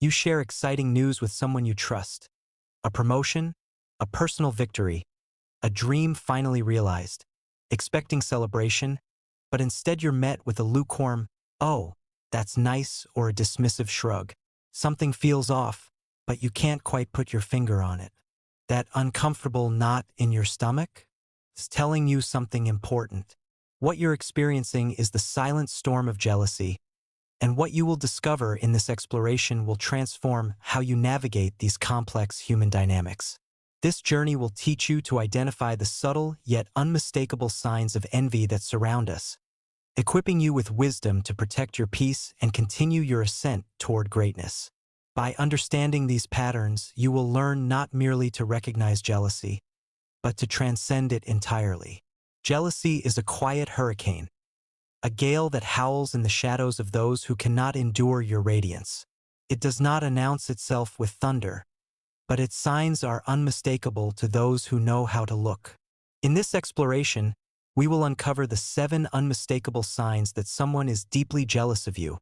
You share exciting news with someone you trust. A promotion, a personal victory, a dream finally realized. Expecting celebration, but instead you're met with a lukewarm, "Oh, that's nice," or a dismissive shrug. Something feels off, but you can't quite put your finger on it. That uncomfortable knot in your stomach is telling you something important. What you're experiencing is the silent storm of jealousy, and what you will discover in this exploration will transform how you navigate these complex human dynamics. This journey will teach you to identify the subtle yet unmistakable signs of envy that surround us, equipping you with wisdom to protect your peace and continue your ascent toward greatness. By understanding these patterns, you will learn not merely to recognize jealousy, but to transcend it entirely. Jealousy is a quiet hurricane, a gale that howls in the shadows of those who cannot endure your radiance. It does not announce itself with thunder, but its signs are unmistakable to those who know how to look. In this exploration, we will uncover the 7 unmistakable signs that someone is deeply jealous of you,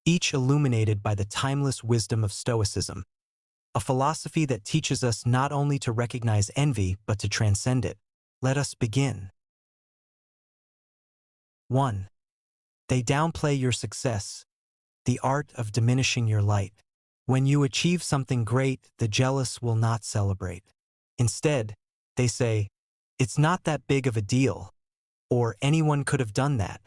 each illuminated by the timeless wisdom of Stoicism, a philosophy that teaches us not only to recognize envy but to transcend it. Let us begin. 1. They downplay your success, the art of diminishing your light. When you achieve something great, the jealous will not celebrate. Instead, they say, "It's not that big of a deal," or "Anyone could have done that."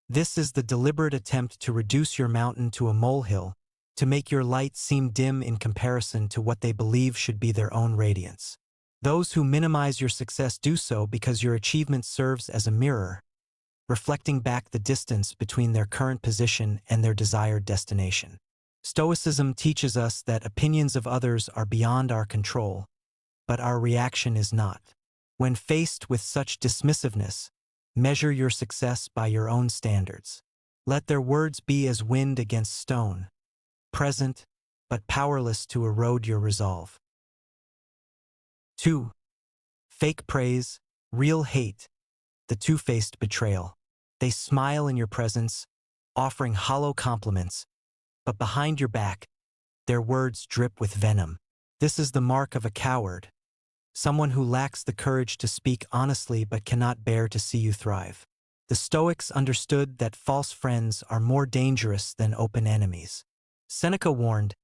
This is the deliberate attempt to reduce your mountain to a molehill, to make your light seem dim in comparison to what they believe should be their own radiance. Those who minimize your success do so because your achievement serves as a mirror, reflecting back the distance between their current position and their desired destination. Stoicism teaches us that opinions of others are beyond our control, but our reaction is not. When faced with such dismissiveness, measure your success by your own standards. Let their words be as wind against stone, present but powerless to erode your resolve. 2. Fake praise, real hate, the two-faced betrayal. They smile in your presence, offering hollow compliments, but behind your back, their words drip with venom. This is the mark of a coward, someone who lacks the courage to speak honestly but cannot bear to see you thrive. The Stoics understood that false friends are more dangerous than open enemies. Seneca warned,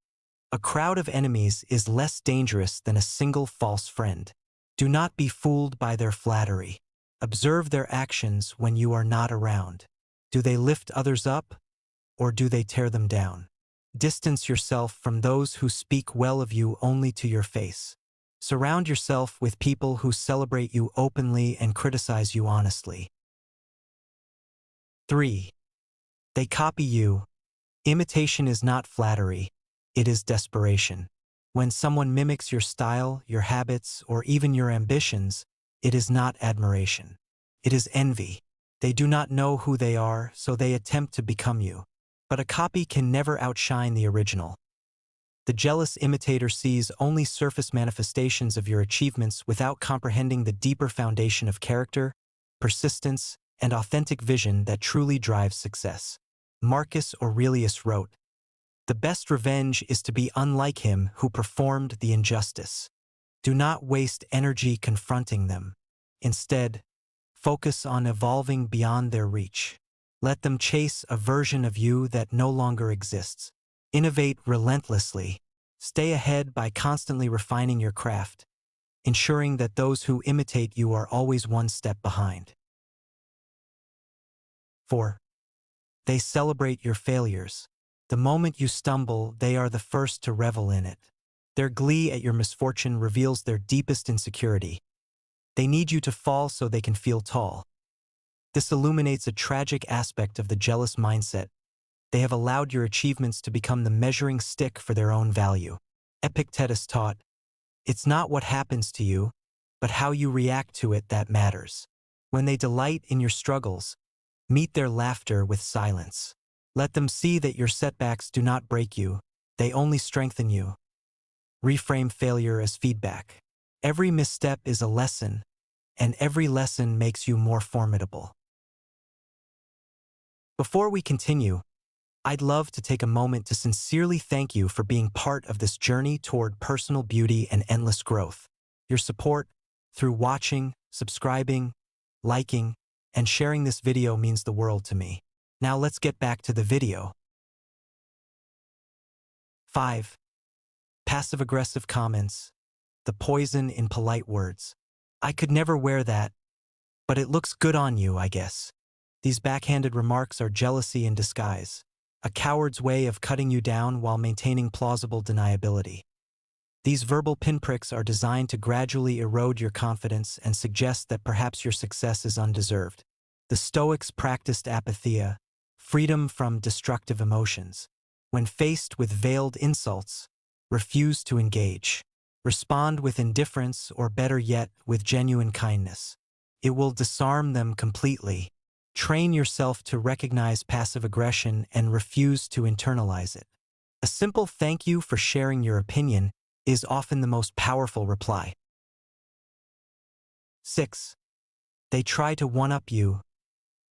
"A crowd of enemies is less dangerous than a single false friend." Do not be fooled by their flattery. Observe their actions when you are not around. Do they lift others up, or do they tear them down? Distance yourself from those who speak well of you only to your face. Surround yourself with people who celebrate you openly and criticize you honestly. 3. They copy you. Imitation is not flattery, it is desperation. When someone mimics your style, your habits, or even your ambitions, it is not admiration. It is envy. They do not know who they are, so they attempt to become you. But a copy can never outshine the original. The jealous imitator sees only surface manifestations of your achievements without comprehending the deeper foundation of character, persistence, and authentic vision that truly drives success. Marcus Aurelius wrote, "The best revenge is to be unlike him who performed the injustice." Do not waste energy confronting them. Instead, focus on evolving beyond their reach. Let them chase a version of you that no longer exists. Innovate relentlessly. Stay ahead by constantly refining your craft, ensuring that those who imitate you are always one step behind. 4. They celebrate your failures. The moment you stumble, they are the first to revel in it. Their glee at your misfortune reveals their deepest insecurity. They need you to fall so they can feel tall. This illuminates a tragic aspect of the jealous mindset. They have allowed your achievements to become the measuring stick for their own value. Epictetus taught, "It's not what happens to you, but how you react to it that matters." When they delight in your struggles, meet their laughter with silence. Let them see that your setbacks do not break you, they only strengthen you. Reframe failure as feedback. Every misstep is a lesson, and every lesson makes you more formidable. Before we continue, I'd love to take a moment to sincerely thank you for being part of this journey toward personal beauty and endless growth. Your support, through watching, subscribing, liking, and sharing this video means the world to me. Now let's get back to the video. 5. Passive-aggressive comments. The poison in polite words. I could never wear that, but it looks good on you, I guess. These backhanded remarks are jealousy in disguise, a coward's way of cutting you down while maintaining plausible deniability. These verbal pinpricks are designed to gradually erode your confidence and suggest that perhaps your success is undeserved. The Stoics practiced apatheia, freedom from destructive emotions. When faced with veiled insults, refuse to engage. Respond with indifference or, better yet, with genuine kindness. It will disarm them completely. Train yourself to recognize passive aggression and refuse to internalize it. A simple thank you for sharing your opinion is often the most powerful reply. 6. They try to one-up you.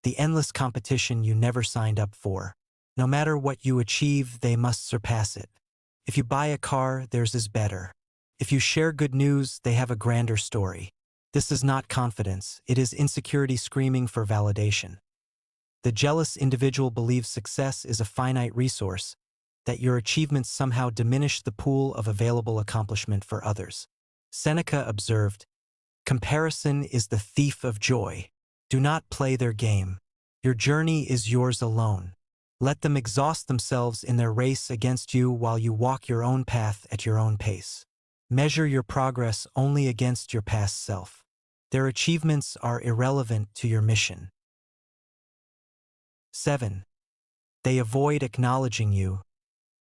The endless competition you never signed up for. No matter what you achieve, they must surpass it. If you buy a car, theirs is better. If you share good news, they have a grander story. This is not confidence, it is insecurity screaming for validation. The jealous individual believes success is a finite resource, that your achievements somehow diminish the pool of available accomplishment for others. Seneca observed, "Comparison is the thief of joy. Do not play their game. Your journey is yours alone. Let them exhaust themselves in their race against you while you walk your own path at your own pace. Measure your progress only against your past self. Their achievements are irrelevant to your mission." 7. They avoid acknowledging you.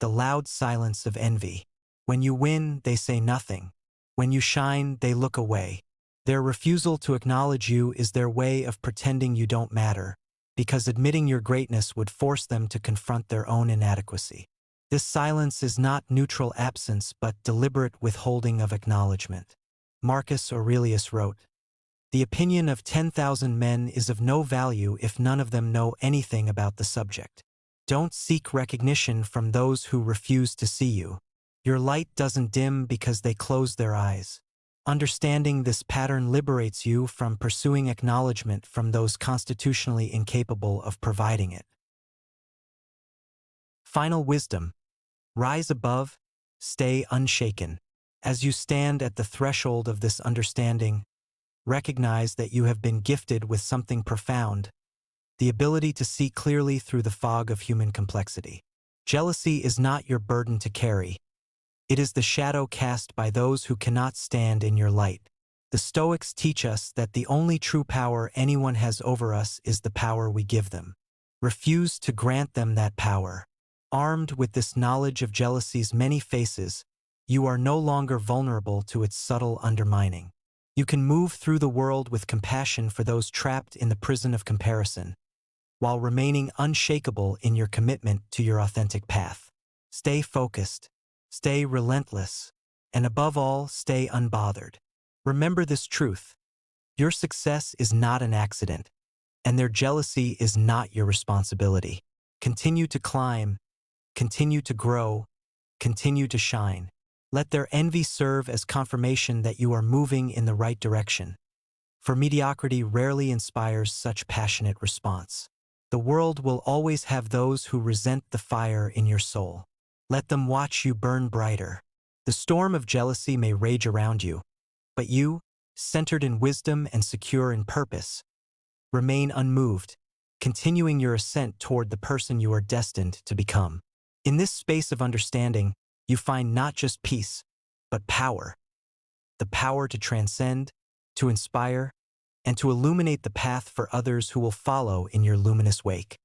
The loud silence of envy. When you win, they say nothing. When you shine, they look away. Their refusal to acknowledge you is their way of pretending you don't matter, because admitting your greatness would force them to confront their own inadequacy. This silence is not neutral absence but deliberate withholding of acknowledgement. Marcus Aurelius wrote, "The opinion of 10,000 men is of no value if none of them know anything about the subject." Don't seek recognition from those who refuse to see you. Your light doesn't dim because they close their eyes. Understanding this pattern liberates you from pursuing acknowledgement from those constitutionally incapable of providing it. Final wisdom. Rise above, stay unshaken. As you stand at the threshold of this understanding, recognize that you have been gifted with something profound, the ability to see clearly through the fog of human complexity. Jealousy is not your burden to carry. It is the shadow cast by those who cannot stand in your light. The Stoics teach us that the only true power anyone has over us is the power we give them. Refuse to grant them that power. Armed with this knowledge of jealousy's many faces, you are no longer vulnerable to its subtle undermining. You can move through the world with compassion for those trapped in the prison of comparison, while remaining unshakable in your commitment to your authentic path. Stay focused, stay relentless, and above all, stay unbothered. Remember this truth: your success is not an accident, and their jealousy is not your responsibility. Continue to climb, continue to grow, continue to shine. Let their envy serve as confirmation that you are moving in the right direction. For mediocrity rarely inspires such passionate response. The world will always have those who resent the fire in your soul. Let them watch you burn brighter. The storm of jealousy may rage around you, but you, centered in wisdom and secure in purpose, remain unmoved, continuing your ascent toward the person you are destined to become. In this space of understanding, you find not just peace, but power. The power to transcend, to inspire, and to illuminate the path for others who will follow in your luminous wake.